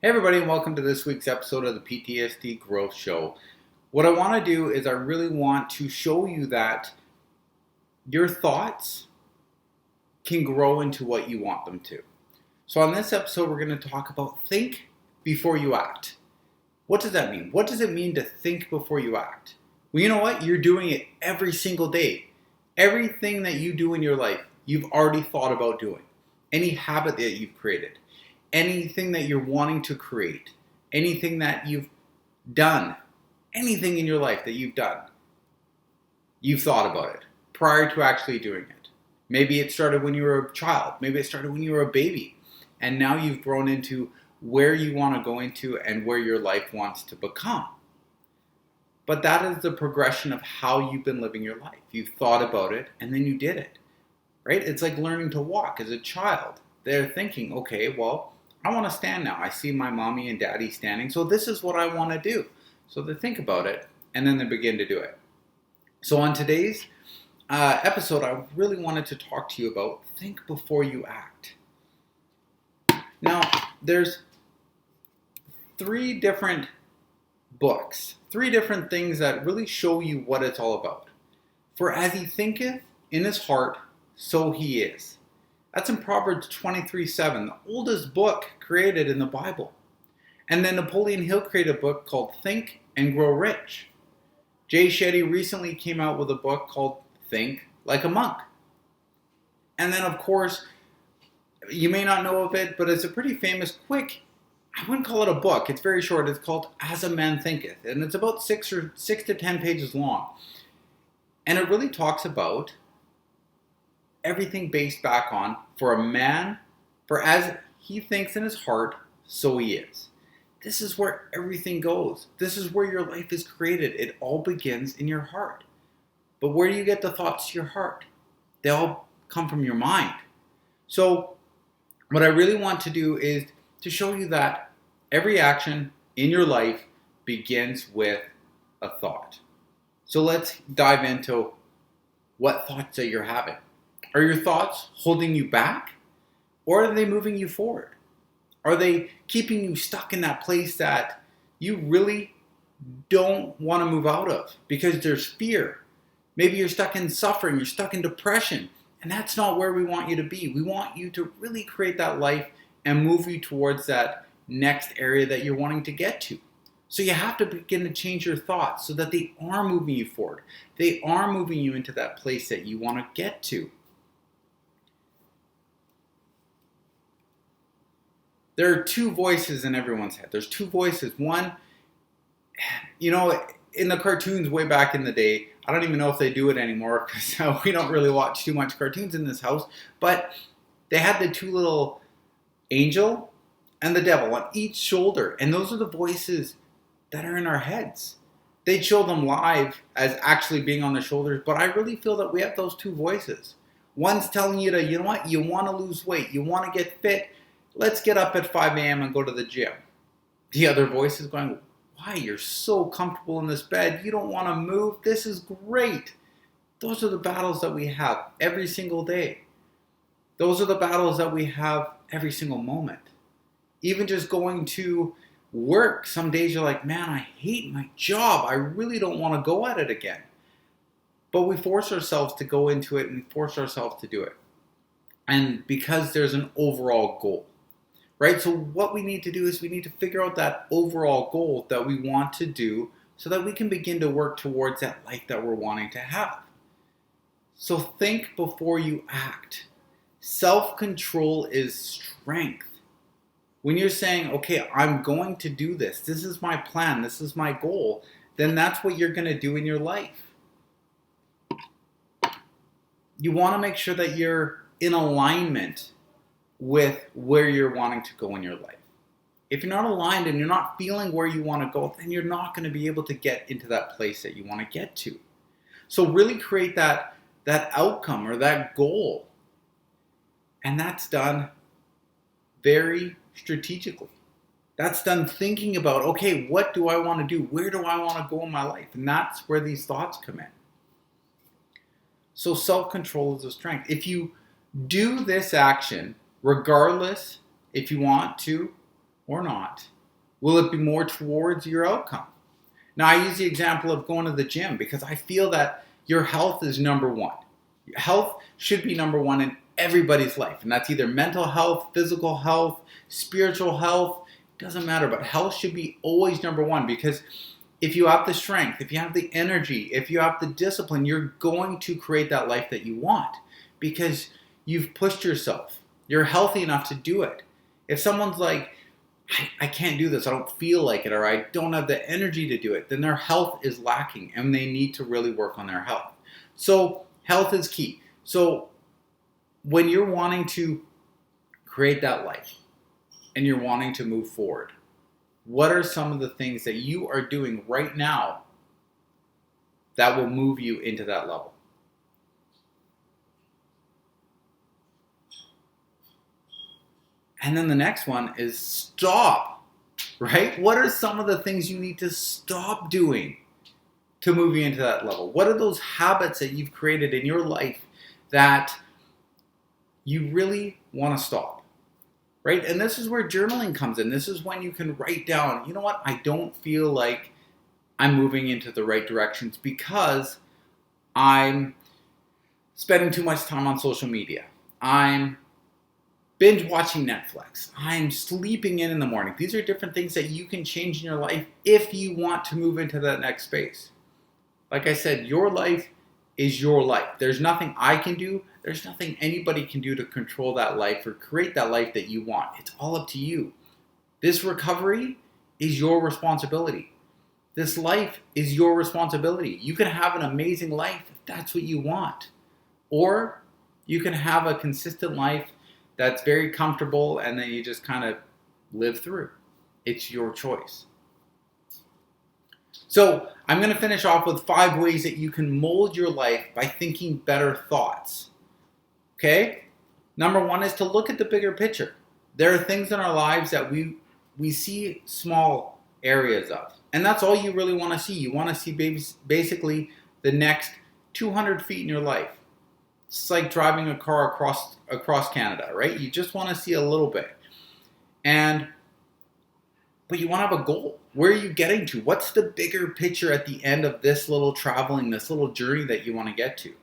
Hey everybody, and welcome to this week's episode of the PTSD Growth Show. What I want to do is I really want to show you that your thoughts can grow into what you want them to. So on this episode, we're going to talk about think before you act. What does that mean? What does it mean to think before you act? Well, you know what? You're doing it every single day. Everything that you do in your life, you've already thought about doing. Any habit that you've created. Anything that you're wanting to create, anything that you've done, anything in your life that you've done, you've thought about it prior to actually doing it. Maybe it started when you were a child, maybe it started when you were a baby, and now you've grown into where you want to go into and where your life wants to become. But that is the progression of how you've been living your life. You thought about it and then you did it, right? It's like learning to walk as a child. They're thinking, okay, well, I want to stand now. I see my mommy and daddy standing, so this is what I want to do. So they think about it, and then they begin to do it. So on today's episode, I really wanted to talk to you about think before you act. Now, there's three different books, three different things that really show you what it's all about. For as he thinketh in his heart, so he is. That's in Proverbs 23:7, the oldest book created in the Bible. And then Napoleon Hill created a book called Think and Grow Rich. Jay Shetty recently came out with a book called Think Like a Monk. And then, of course, you may not know of it, but it's a pretty famous, quick, I wouldn't call it a book. It's very short. It's called As a Man Thinketh. And it's about 6 to 10 pages long. And it really talks about everything based back on, for a man, for as he thinks in his heart, so he is. This is where everything goes. This is where your life is created. It all begins in your heart. But where do you get the thoughts to your heart? They all come from your mind. So what I really want to do is to show you that every action in your life begins with a thought. So let's dive into what thoughts that you're having. Are your thoughts holding you back, or are they moving you forward? Are they keeping you stuck in that place that you really don't want to move out of because there's fear? Maybe you're stuck in suffering, you're stuck in depression, and that's not where we want you to be. We want you to really create that life and move you towards that next area that you're wanting to get to. So you have to begin to change your thoughts so that they are moving you forward. They are moving you into that place that you want to get to. There are two voices in everyone's head. There's two voices. One, in the cartoons way back in the day, I don't even know if they do it anymore because we don't really watch too much cartoons in this house, but they had the two little angel and the devil on each shoulder, and those are the voices that are in our heads. They'd show them live as actually being on the shoulders, but I really feel that we have those two voices. One's telling you to, you know what, you want to lose weight, you want to get fit, let's get up at 5 a.m. and go to the gym. The other voice is going, why? You're so comfortable in this bed. You don't want to move. This is great. Those are the battles that we have every single day. Those are the battles that we have every single moment. Even just going to work, some days you're like, man, I hate my job. I really don't want to go at it again. But we force ourselves to go into it and force ourselves to do it. And because there's an overall goal. Right? So what we need to do is we need to figure out that overall goal that we want to do so that we can begin to work towards that life that we're wanting to have. So think before you act. Self-control is strength. When you're saying, okay, I'm going to do this. This is my plan. This is my goal. Then that's what you're going to do in your life. You want to make sure that you're in alignment with where you're wanting to go in your life. If you're not aligned and you're not feeling where you want to go, then you're not going to be able to get into that place that you want to get to. So really create that outcome or that goal. And that's done very strategically. That's done thinking about, okay, what do I want to do? Where do I want to go in my life? And that's where these thoughts come in. So self-control is a strength. If you do this action, regardless if you want to or not? Will it be more towards your outcome? Now, I use the example of going to the gym because I feel that your health is number one. Health should be number one in everybody's life, and that's either mental health, physical health, spiritual health. It doesn't matter, but health should be always number one, because if you have the strength, if you have the energy, if you have the discipline, you're going to create that life that you want because you've pushed yourself. You're healthy enough to do it. If someone's like, I can't do this, I don't feel like it, or I don't have the energy to do it, then their health is lacking and they need to really work on their health. So health is key. So when you're wanting to create that life and you're wanting to move forward, what are some of the things that you are doing right now that will move you into that level? And then the next one is stop, right? What are some of the things you need to stop doing to move you into that level? What are those habits that you've created in your life that you really want to stop, right? And this is where journaling comes in. This is when you can write down, you know what? I don't feel like I'm moving into the right directions because I'm spending too much time on social media. I'm binge watching Netflix. I'm sleeping in the morning. These are different things that you can change in your life if you want to move into that next space. Like I said, your life is your life. There's nothing I can do. There's nothing anybody can do to control that life or create that life that you want. It's all up to you. This recovery is your responsibility. This life is your responsibility. You can have an amazing life if that's what you want. Or you can have a consistent life that's very comfortable and then you just kind of live through. It's your choice. So I'm going to finish off with 5 ways that you can mold your life by thinking better thoughts. Okay? Number 1 is to look at the bigger picture. There are things in our lives that we see small areas of. And that's all you really want to see. You want to see basically the next 200 feet in your life. It's like driving a car across Canada, right? You just want to see a little bit. But you want to have a goal. Where are you getting to? What's the bigger picture at the end of this little traveling, this little journey that you want to get to,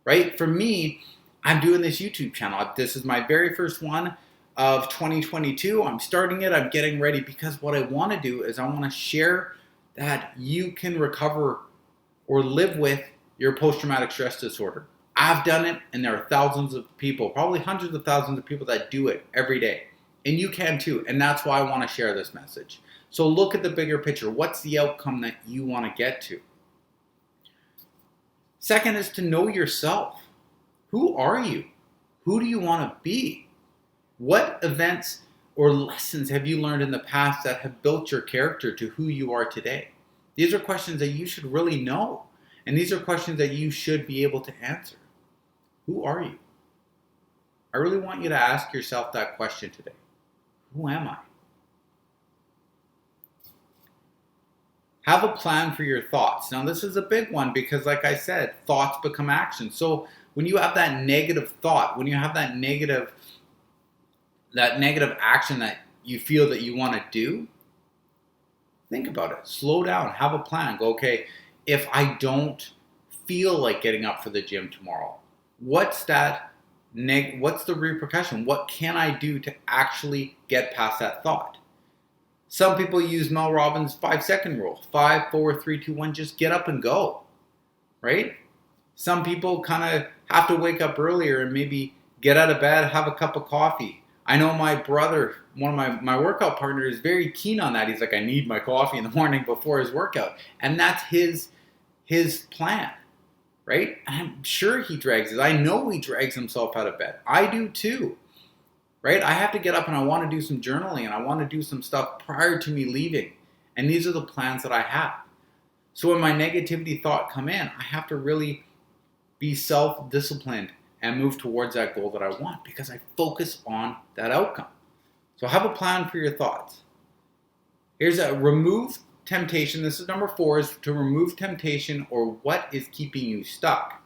right? For me, I'm doing this YouTube channel. This is my very first one of 2022. I'm starting it. I'm getting ready because what I want to do is I want to share that you can recover or live with your post-traumatic stress disorder. I've done it, and there are thousands of people, probably hundreds of thousands of people that do it every day. And you can too, and that's why I want to share this message. So look at the bigger picture. What's the outcome that you want to get to? Second is to know yourself. Who are you? Who do you want to be? What events or lessons have you learned in the past that have built your character to who you are today? These are questions that you should really know. And these are questions that you should be able to answer. Who are you? I really want you to ask yourself that question today. Who am I? Have a plan for your thoughts. Now, this is a big one because, like I said, thoughts become action. So when you have that negative thought, when you have that negative action that you feel that you want to do, think about it. Slow down. Have a plan. Go, okay, if I don't feel like getting up for the gym tomorrow, what's the repercussion? What can I do to actually get past that thought? Some people use Mel Robbins' 5-second rule. 5, 4, 3, 2, 1, just get up and go, right? Some people kind of have to wake up earlier and maybe get out of bed, have a cup of coffee. I know my brother, one of my workout partners, is very keen on that. He's like, I need my coffee in the morning before his workout. And that's his plan, right? I'm sure he drags it. I know he drags himself out of bed. I do too, right? I have to get up and I want to do some journaling and I want to do some stuff prior to me leaving. And these are the plans that I have. So when my negativity thought come in, I have to really be self-disciplined and move towards that goal that I want because I focus on that outcome. So have a plan for your thoughts. Here's a remove temptation. This is number 4, is to remove temptation or what is keeping you stuck,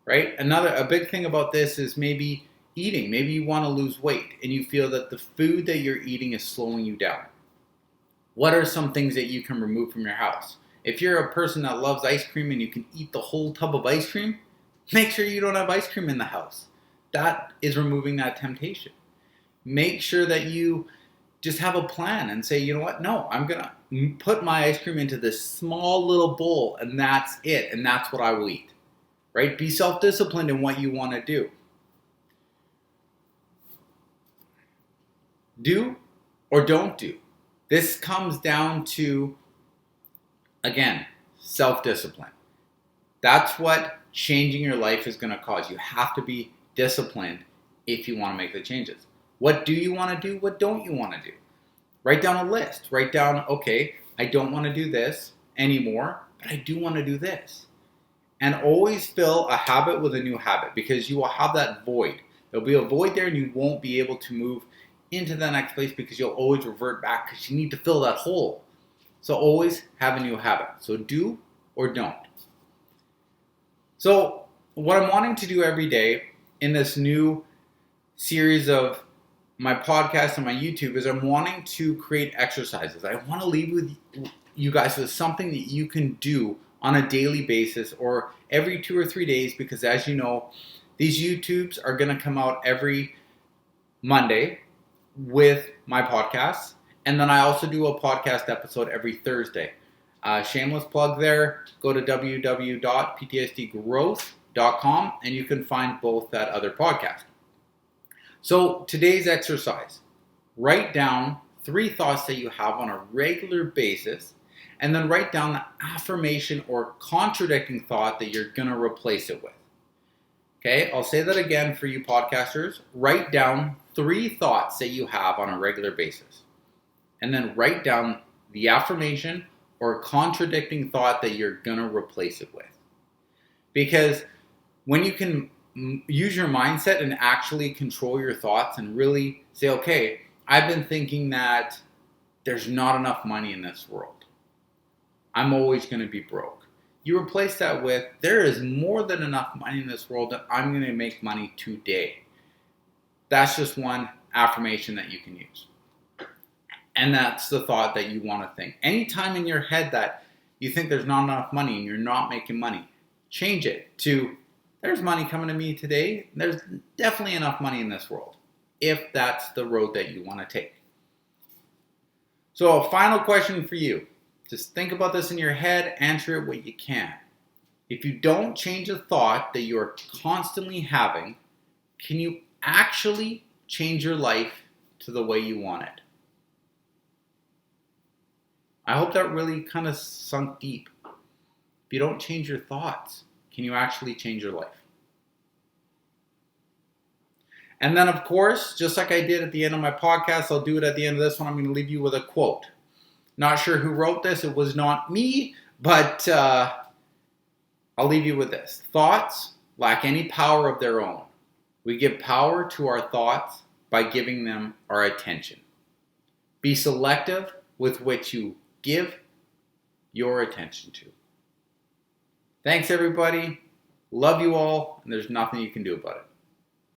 right? A big thing about this is maybe eating. Maybe you want to lose weight and you feel that the food that you're eating is slowing you down. What are some things that you can remove from your house? If you're a person that loves ice cream and you can eat the whole tub of ice cream, make sure you don't have ice cream in the house. That is removing that temptation. Make sure that you just have a plan and say, you know what? No, I'm going to put my ice cream into this small little bowl and that's it. And that's what I will eat, right? Be self-disciplined in what you want to do. Do or don't do. This comes down to, again, self-discipline. That's what changing your life is going to cause. You have to be disciplined if you want to make the changes. What do you want to do? What don't you want to do? Write down a list. Write down, okay, I don't want to do this anymore, but I do want to do this. And always fill a habit with a new habit, because you will have that void. There'll be a void there and you won't be able to move into the next place because you'll always revert back because you need to fill that hole. So always have a new habit. So do or don't. So what I'm wanting to do every day in this new series of my podcast and my YouTube is I'm wanting to create exercises. I want to leave with you guys with something that you can do on a daily basis or every 2 or 3 days, because as you know, these YouTubes are going to come out every Monday with my podcasts. And then I also do a podcast episode every Thursday. Shameless plug there. Go to www.ptsdgrowth.com and you can find both that other podcast. So today's exercise, write down 3 thoughts that you have on a regular basis, and then write down the affirmation or contradicting thought that you're going to replace it with. Okay, I'll say that again for you podcasters. Write down 3 thoughts that you have on a regular basis, and then write down the affirmation or contradicting thought that you're going to replace it with. Because when you can use your mindset and actually control your thoughts and really say, okay, I've been thinking that there's not enough money in this world. I'm always going to be broke. You replace that with, there is more than enough money in this world that I'm going to make money today. That's just one affirmation that you can use. And that's the thought that you want to think. Anytime in your head that you think there's not enough money and you're not making money, change it to, there's money coming to me today. There's definitely enough money in this world, if that's the road that you want to take. So a final question for you. Just think about this in your head, answer it what you can. If you don't change a thought that you're constantly having, can you actually change your life to the way you want it? I hope that really kind of sunk deep. If you don't change your thoughts, can you actually change your life? And then, of course, just like I did at the end of my podcast, I'll do it at the end of this one. I'm going to leave you with a quote. Not sure who wrote this. It was not me, but I'll leave you with this. Thoughts lack any power of their own. We give power to our thoughts by giving them our attention. Be selective with which you give your attention to. Thanks, everybody. Love you all, and there's nothing you can do about it.